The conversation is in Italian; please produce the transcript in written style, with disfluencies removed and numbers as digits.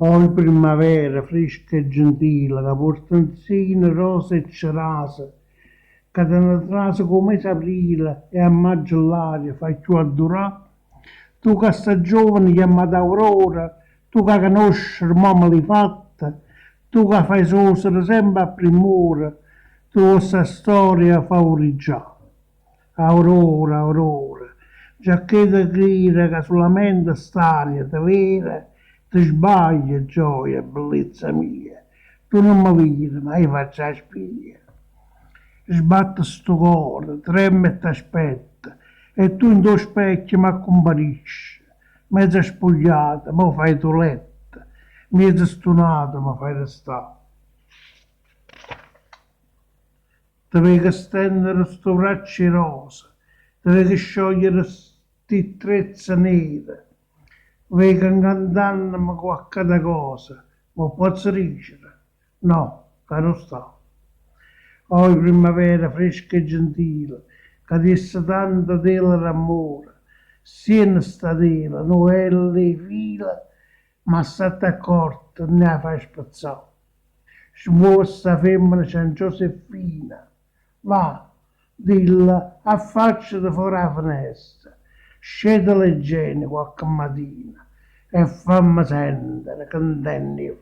Oggi primavera fresca e gentile, che portanzine rose e cerase, che te ne trase come aprile e a maggio l'aria fai più addurare. Tu che sei giovane chiamata Aurora, tu che conosci il mamma fatta, tu che fai sosere sempre a primore, tu questa storia favoreggiare. Aurora, Aurora, giacché te crede che solamente st'aria te vera, ti sbagli, gioia, bellezza mia. Tu non mi vedi, ma io faccio la spia. Sbatte sto cuore, trema e t'aspetta, e tu in tuo specchio mi accompagnisci. Mezza spogliata, ma fai tu letto, mezza stonata, ma fai restare. Dovevi stendere sto braccio rosa, dovevi sciogliere sti trezze nere, dovevi cantarmi qualche cosa, ma posso dicere? No, che non sta. Oh, primavera fresca e gentile, che disse tanto tela d'amore, siena sta tela, novelle e fila, ma state accorta, ne la fai spazzare. Smuove sta femmina San Giuseppina, va, dilla, affacciati fuori la finestra, scende le gene qualche mattina e fammi sentire che intendi